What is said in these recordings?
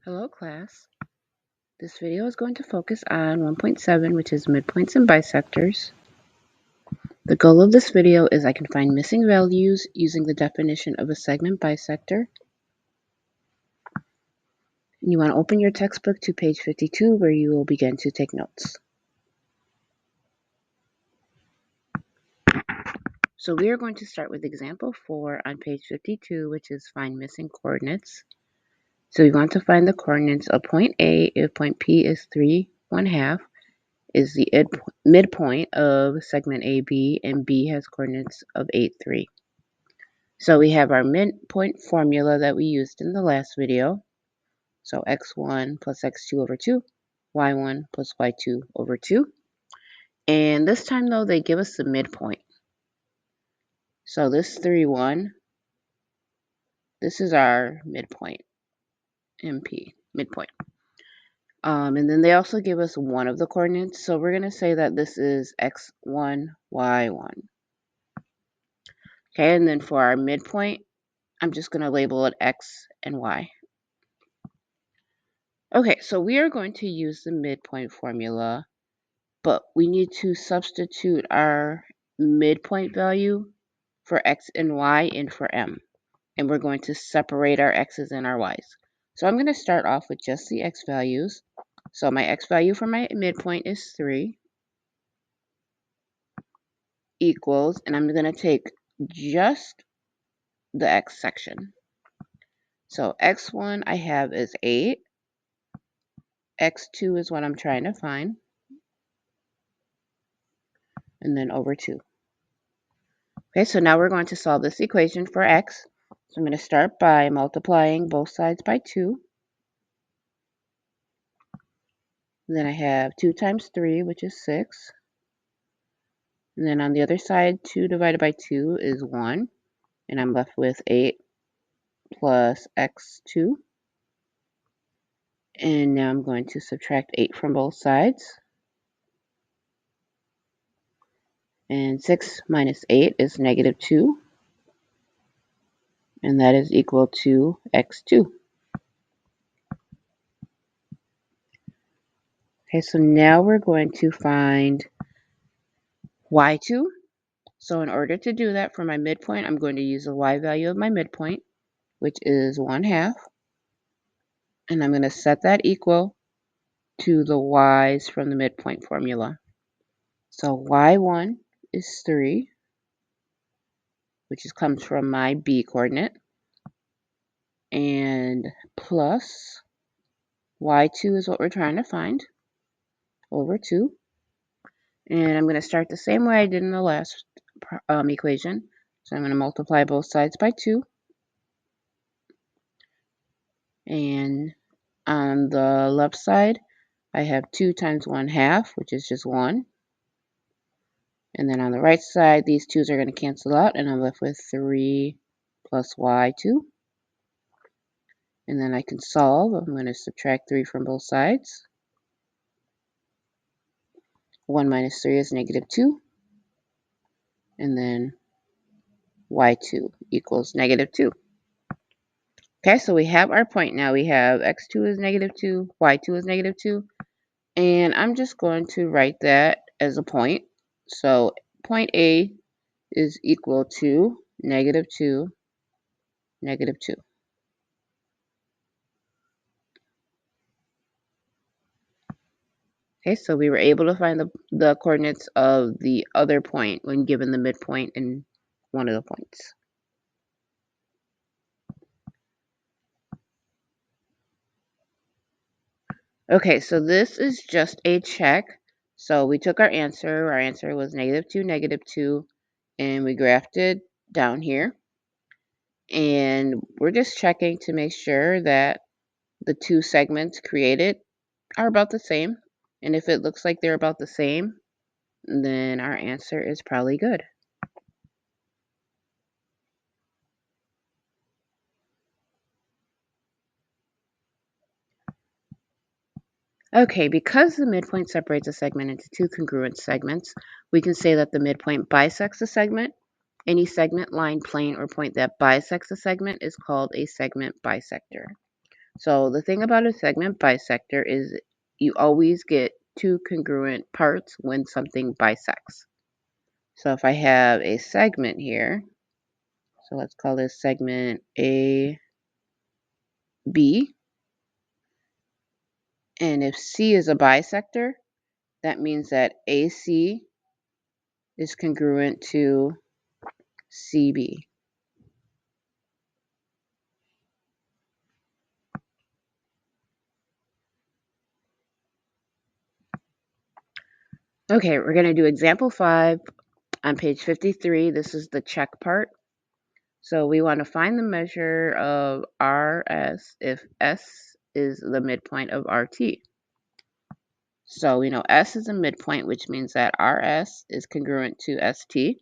Hello class. This video is going to focus on 1.7, which is midpoints and bisectors. The goal of this video is I can find missing values using the definition of a segment bisector. And you want to open your textbook to page 52 where you will begin to take notes. So we are going to start with example 4 on page 52, which is find missing coordinates. So we want to find the coordinates of point A if point P is 3, 1/2. Is the midpoint of segment AB, and B has coordinates of 8, 3. So we have our midpoint formula that we used in the last video. So x1 plus x2 over 2, y1 plus y2 over 2. And this time, though, they give us the midpoint. So this 3, 1, this is our midpoint, MP, midpoint. And then they also give us one of the coordinates. So we're going to say that this is x1, y1. Okay, and then for our midpoint, I'm just going to label it x and y. Okay, so we are going to use the midpoint formula, but we need to substitute our midpoint value for x and y and for m. And we're going to separate our x's and our y's. So I'm going to start off with just the x values. So my x value for my midpoint is 3 equals, and I'm going to take just the x section. So x1 I have is 8. x2 is what I'm trying to find. And then over 2. Okay, so now we're going to solve this equation for x. So I'm going to start by multiplying both sides by 2. Then I have 2 times 3, which is 6. And then on the other side, 2 divided by 2 is 1. And I'm left with 8 plus x2. And now I'm going to subtract 8 from both sides. And 6 minus 8 is negative 2. And that is equal to x2. Okay, so now we're going to find y2. So in order to do that for my midpoint, I'm going to use the y value of my midpoint, which is 1/2. And I'm going to set that equal to the y's from the midpoint formula. So y1 is 3, which comes from my b coordinate, and plus y2 is what we're trying to find, over 2. And I'm going to start the same way I did in the last equation. So I'm going to multiply both sides by 2. And on the left side, I have 2 times 1/2, which is just 1. And then on the right side, these 2's are going to cancel out, and I'm left with 3 plus y2. And then I can solve. I'm going to subtract 3 from both sides. 1 minus 3 is negative 2. And then y2 equals negative 2. Okay, so we have our point now. We have x2 is negative 2, y2 is negative 2. And I'm just going to write that as a point. So point A is equal to negative 2, negative 2. Okay, so we were able to find the coordinates of the other point when given the midpoint in one of the points. Okay, so this is just a check. So we took our answer. Our answer was negative 2, negative 2, and we graphed it down here. And we're just checking to make sure that the two segments created are about the same. And if it looks like they're about the same, then our answer is probably good. Okay, because the midpoint separates a segment into two congruent segments, we can say that the midpoint bisects a segment. Any segment, line, plane, or point that bisects a segment is called a segment bisector. So the thing about a segment bisector is you always get two congruent parts when something bisects. So if I have a segment here, so let's call this segment AB, and if C is a bisector, that means that AC is congruent to CB. Okay, we're going to do example 5 on page 53. This is the check part. So we want to find the measure of RS if S is the midpoint of RT. So we know S is a midpoint, which means that RS is congruent to ST.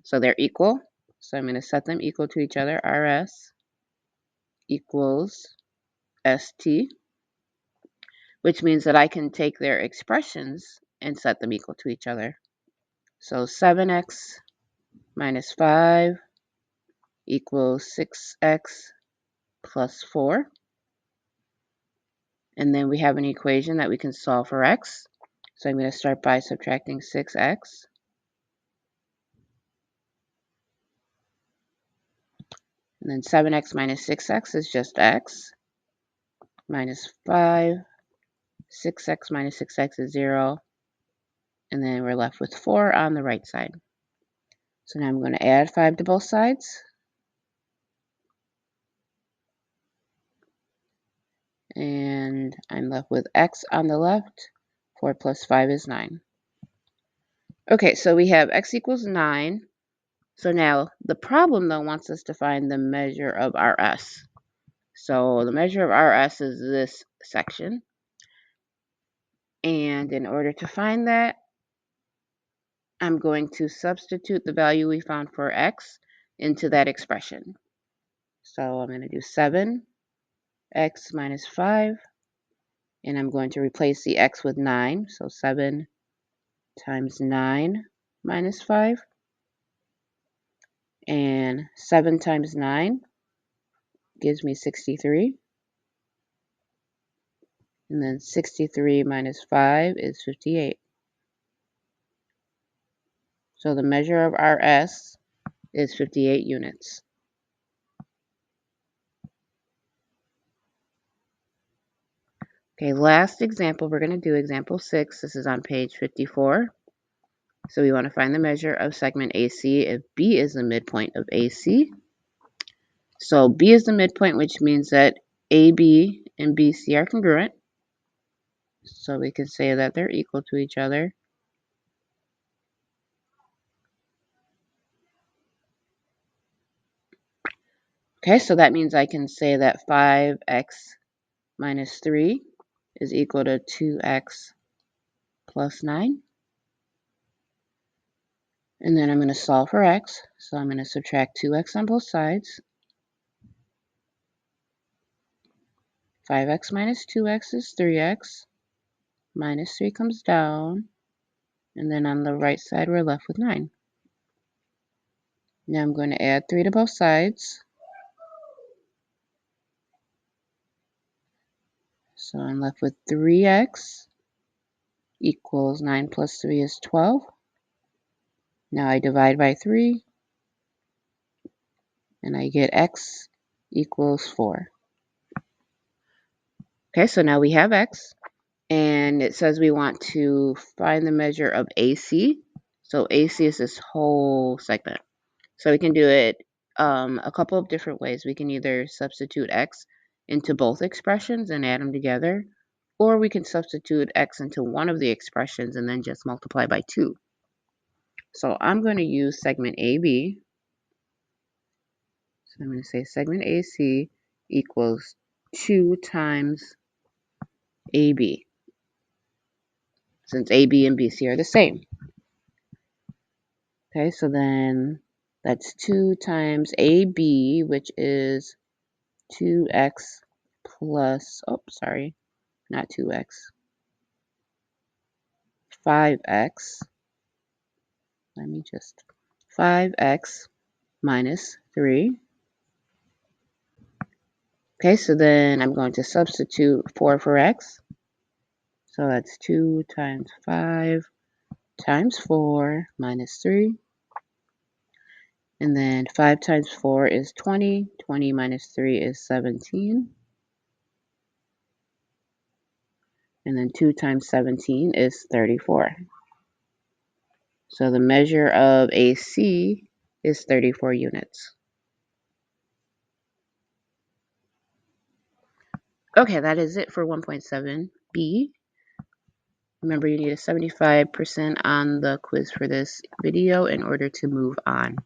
So they're equal. So I'm going to set them equal to each other. RS equals ST, which means that I can take their expressions and set them equal to each other. So 7x minus 5 equals 6x plus 4. And then we have an equation that we can solve for x. So I'm going to start by subtracting 6x. And then 7x minus 6x is just x. Minus 5. 6x minus 6x is 0. And then we're left with 4 on the right side. So now I'm going to add 5 to both sides. And I'm left with x on the left. 4 plus 5 is 9. Okay, so we have x equals 9. So now the problem, though, wants us to find the measure of RS. So the measure of RS is this section. And in order to find that, I'm going to substitute the value we found for x into that expression. So I'm going to do 7x minus 5. And I'm going to replace the x with 9. So 7 times 9 minus 5. And 7 times 9 gives me 63. And then 63 minus 5 is 58. So the measure of RS is 58 units. Okay, last example, we're going to do example 6. This is on page 54. So we want to find the measure of segment AC if B is the midpoint of AC. So B is the midpoint, which means that AB and BC are congruent. So we can say that they're equal to each other. Okay, so that means I can say that 5x minus 3 is equal to 2x plus 9. And then I'm going to solve for x. So I'm going to subtract 2x on both sides. 5x minus 2x is 3x. Minus 3 comes down. And then on the right side, we're left with 9. Now I'm going to add 3 to both sides. So I'm left with 3x equals 9 plus 3 is 12. Now I divide by 3. And I get x equals 4. Okay, so now we have x. And it says we want to find the measure of AC. So AC is this whole segment. So we can do it a couple of different ways. We can either substitute x into both expressions and add them together, or we can substitute x into one of the expressions and then just multiply by 2. So I'm going to use segment AB. So I'm going to say segment AC equals 2 times AB, since AB and BC are the same. Okay, so then that's 2 times AB, which is 2x plus, not 2x, 5x. 5x minus 3 Okay, so then I'm going to substitute 4 for x. So that's 2 times 5 times 4 minus 3. And then 5 times 4 is 20. 20 minus 3 is 17. And then 2 times 17 is 34. So the measure of AC is 34 units. Okay, that is it for 1.7b. Remember, you need a 75% on the quiz for this video in order to move on.